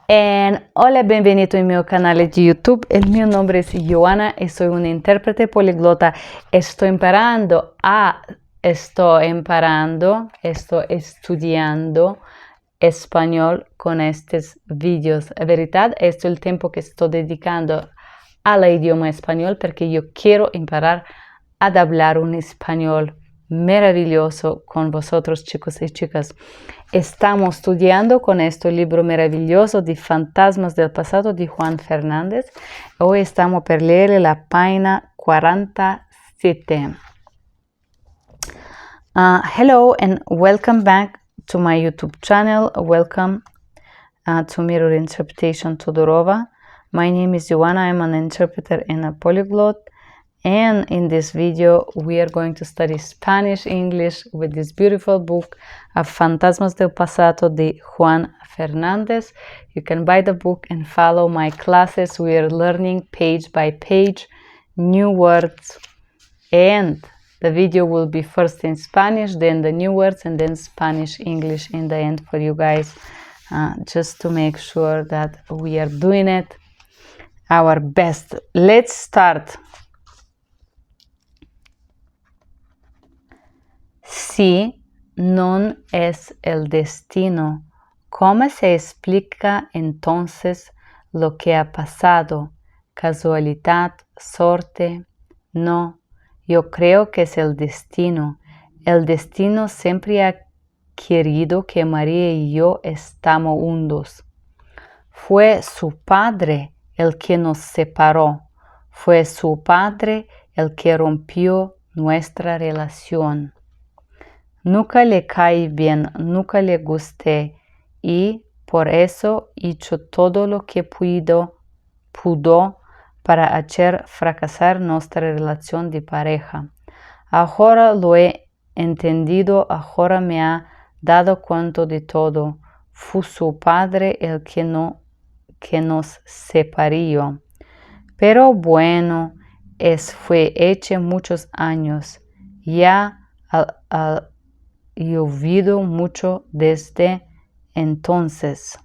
Hola, benvenuto al mio canale di YouTube. Il mio nome è Yoana e sono una interprete poliglota. Sto estudiando español con estos videos. En verdad, esto es el tiempo que estoy dedicando al idioma español porque yo quiero emparar a hablar un español maravilloso con vosotros, chicos y chicas. Estamos estudiando con este libro maravilloso de Fantasmas del Pasado de Juan Fernández. Hoy estamos per leer la página 47. Hello and welcome back to my YouTube channel. Welcome to Mirror Interpretation Todorova. My name is Yoana. I'm an interpreter and a polyglot. And in this video, we are going to study Spanish-English with this beautiful book of Fantasmas del Pasado de Juan Fernández. You can buy the book and follow my classes. We are learning page by page new words. And the video will be first in Spanish, then the new words, and then Spanish-English in the end for you guys. Just to make sure that we are doing it our best. Let's start. Si non es el destino, ¿cómo se explica entonces lo que ha pasado? ¿Casualidad? ¿Suerte? No, yo creo que es el destino. El destino siempre ha querido que María y yo estamos juntos. Fue su padre el que nos separó. Fue su padre el que rompió nuestra relación. Nunca le caí bien, nunca le gusté y por eso hizo todo lo que pudo para hacer fracasar nuestra relación de pareja. Ahora lo he entendido, ahora me ha dado cuenta de todo. Fue su padre el que nos separó. Pero bueno, fue hecho muchos años. Ya llovido mucho desde entonces.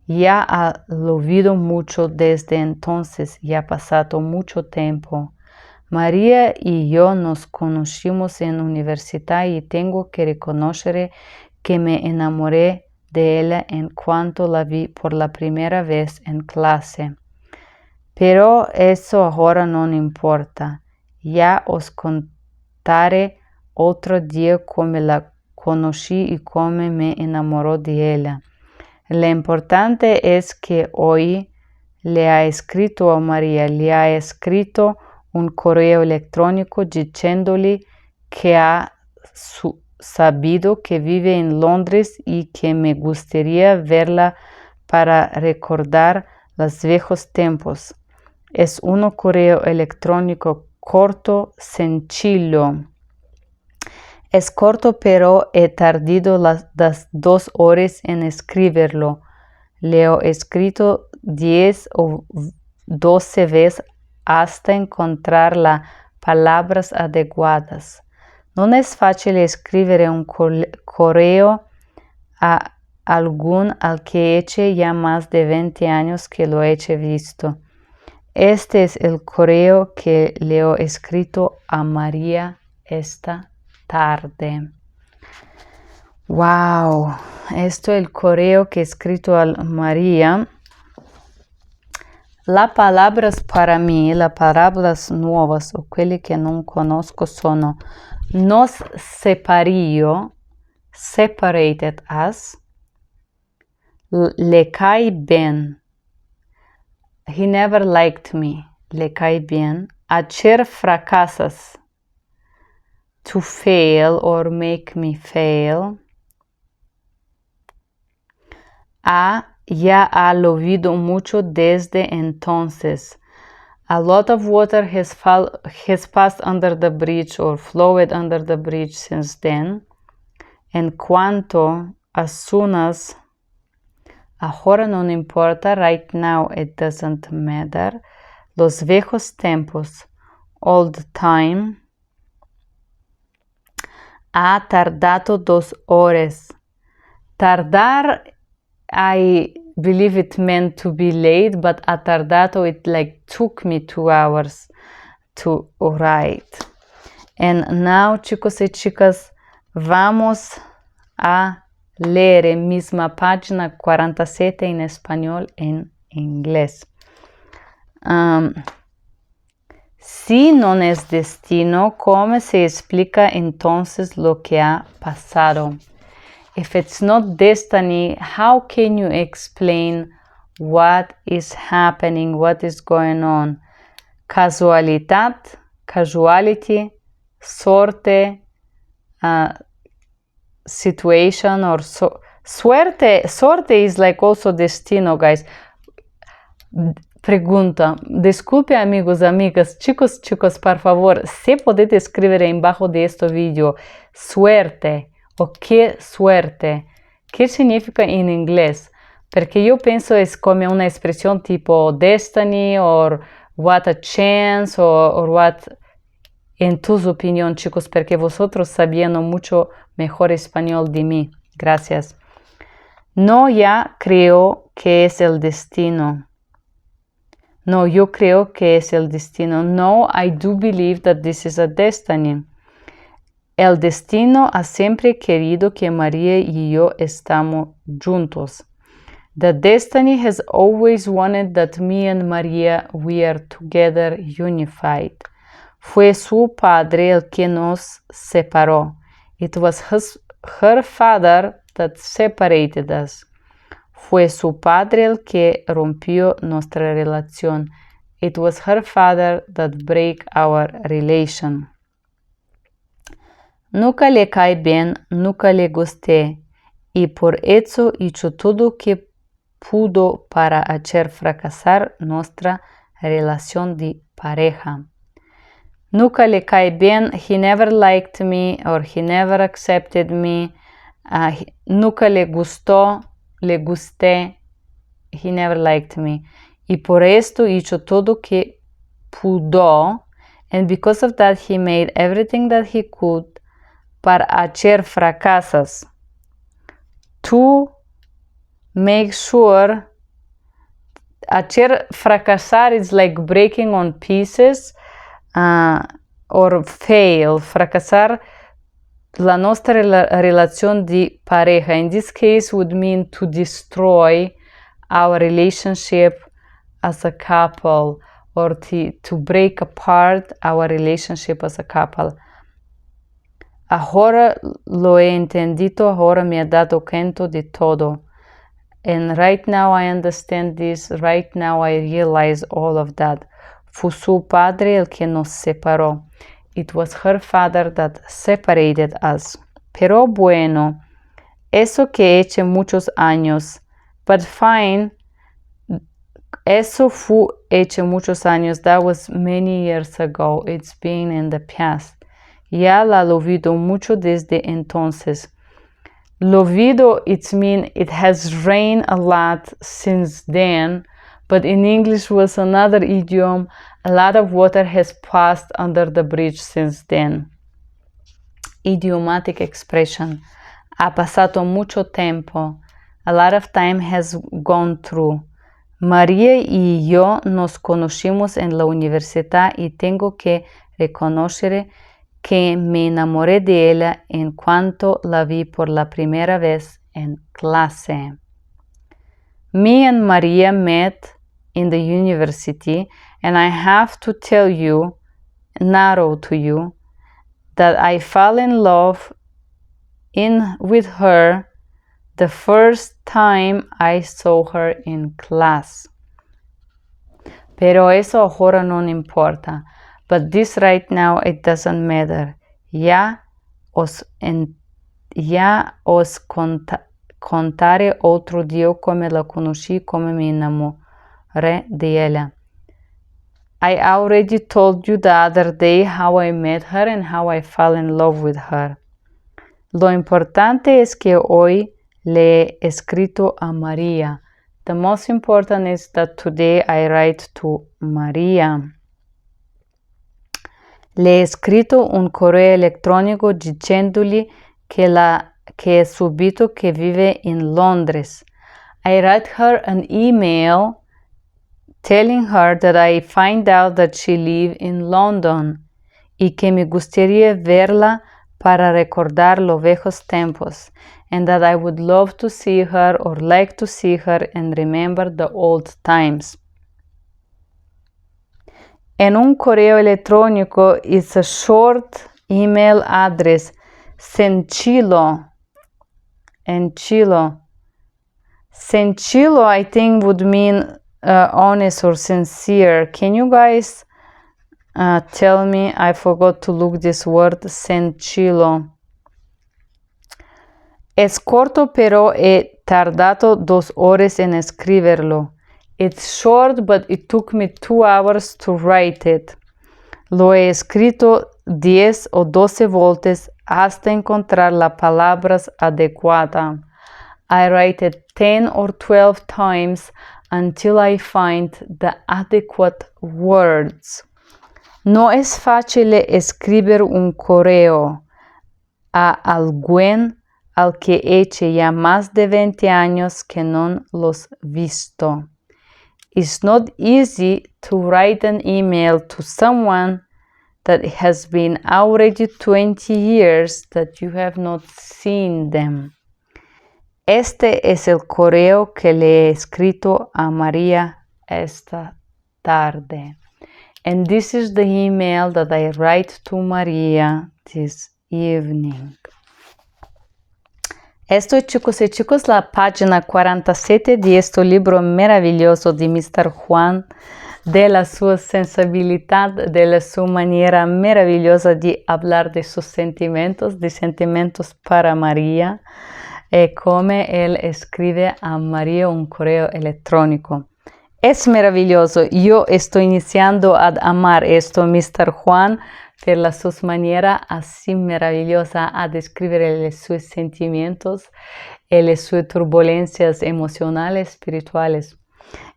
Ya ha llovido mucho desde entonces y ha pasado mucho tiempo. María y yo nos conocimos en la universidad y tengo que reconocer que me enamoré de ella en cuanto la vi por la primera vez en clase. Pero eso ahora no importa. Ya os contaré otro día cómo la conocí y cómo me enamoró de ella. Lo importante es que hoy le ha escrito a María, le ha escrito un correo electrónico diciéndole que ha sabido que vive en Londres y que me gustaría verla para recordar los viejos tiempos. Es un correo electrónico corto, sencillo. Es corto, pero he tardado las 2 horas en escribirlo. Le he escrito 10 o 12 veces hasta encontrar las palabras adecuadas. No es fácil escribir un correo a algún al que eche ya más de 20 años que lo he visto. Este es el correo que le he escrito a María esta tarde. Wow, esto es el correo que he escrito a María. Las palabras para mí, las palabras nuevas o quelle que no conozco son nos separó, separated us, le cae bien, he never liked me, le cae bien, hacer fracasas, to fail or make me fail, ya ha llovido mucho desde entonces. A lot of water has passed under the bridge or flowed under the bridge since then. En cuanto, as soon as, ahora no importa, right now it doesn't matter. Los viejos tiempos, old time. Ha tardado 2 horas. Tardar hay believe it meant to be late, but ha tardato, it like took me 2 hours to write. And now, chicos y chicas, vamos a leer misma página 47 en español en inglés. Si no es destino, ¿cómo se explica entonces lo que ha pasado? If it's not destiny, how can you explain what is happening, what is going on? Casualidad, casuality, suerte, situation, or suerte. Suerte is like also destino, guys. Pregunta, disculpe amigos, amigas, chicos, por favor, si podéis escribir embajo de este video, suerte o qué suerte, ¿qué significa en inglés? Porque yo pienso es como una expresión tipo destiny o what a chance o what, en tu opinión, chicos, porque vosotros sabiendo mucho mejor español de mí. Gracias. No, ya creo que es el destino. No, yo creo que es el destino. No, I do believe that this is a destiny. El destino ha siempre querido que María y yo estamos juntos. The destiny has always wanted that me and Maria we are together unified. Fue su padre el que nos separó. It was her father that separated us. Fue su padre el que rompió nuestra relación. It was her father that break our relation. Nunca le cae bien, nunca le gusté, y por eso hizo todo que pudo para hacer fracasar nuestra relación de pareja. Nunca le cae bien, he never liked me, or he never accepted me. Nunca le gustó, le gusté, he never liked me. Y por esto hizo todo que pudo, and because of that he made everything that he could para hacer fracasas. To make sure, hacer fracasar is like breaking on pieces or fail. Fracasar la nuestra relación de pareja. In this case would mean to destroy our relationship as a couple, or to break apart our relationship as a couple. Ahora lo he entendido, ahora me he dado cuenta de todo. And right now I understand this, right now I realize all of that. Fue su padre el que nos separó. It was her father that separated us. Pero bueno, eso que he hecho muchos años. But fine, eso fue hecho muchos años. That was many years ago. It's been in the past. Ya la olvido mucho desde entonces. Llovido, it means it has rained a lot since then, but in English was another idiom. A lot of water has passed under the bridge since then. Idiomatic expression. Ha pasado mucho tiempo. A lot of time has gone through. María y yo nos conocimos en la universidad y tengo que reconocer que me enamoré de ella en cuanto la vi por la primera vez en clase. Me and Maria met in the university, and I have to tell you, narrow to you, that I fell in love with her the first time I saw her in class. Pero eso ahora no importa. But this right now, it doesn't matter. Ya os contaré otro día cómo la conocí, cómo me enamoré de ella. I already told you the other day how I met her and how I fell in love with her. Lo importante es que hoy le he escrito a María. The most important is that today I write to María. Le he escrito un correo electrónico diciéndole que he subido que vive en Londres. I write her an email telling her that I find out that she lives in London y que me gustaría verla para recordar los viejos tiempos, and that I would love to see her or like to see her and remember the old times. En un correo electrónico is a short email address, sencillo. Sencillo, I think, would mean honest or sincere. Can you guys tell me? I forgot to look this word, sencillo. Es corto, pero he tardado 2 horas en escribirlo. It's short, but it took me 2 hours to write it. Lo he escrito 10 o 12 veces hasta encontrar las palabras adecuadas. I write it 10 or 12 times until I find the adequate words. No es fácil escribir un correo a alguien al que eche ya más de 20 años que no los visto. It's not easy to write an email to someone that has been already 20 years that you have not seen them. Este es el correo que le he escrito a María esta tarde. And this is the email that I write to María this evening. Esto, chicos y chicos, la página 47 de este libro maravilloso de Mr. Juan, de la su sensibilidad, de la su manera maravillosa de hablar de sus sentimientos, de sentimientos para María, como él escribe a María un correo electrónico. Es maravilloso. Yo estoy iniciando a amar esto, Mr. Juan, por su manera así maravillosa a describir sus sentimientos, sus turbulencias emocionales, espirituales.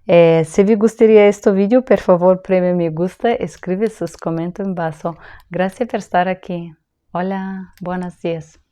Si les gustaría este video, por favor, premie me gusta, escribe sus comentarios en bajo. Gracias por estar aquí. Hola, buenos días.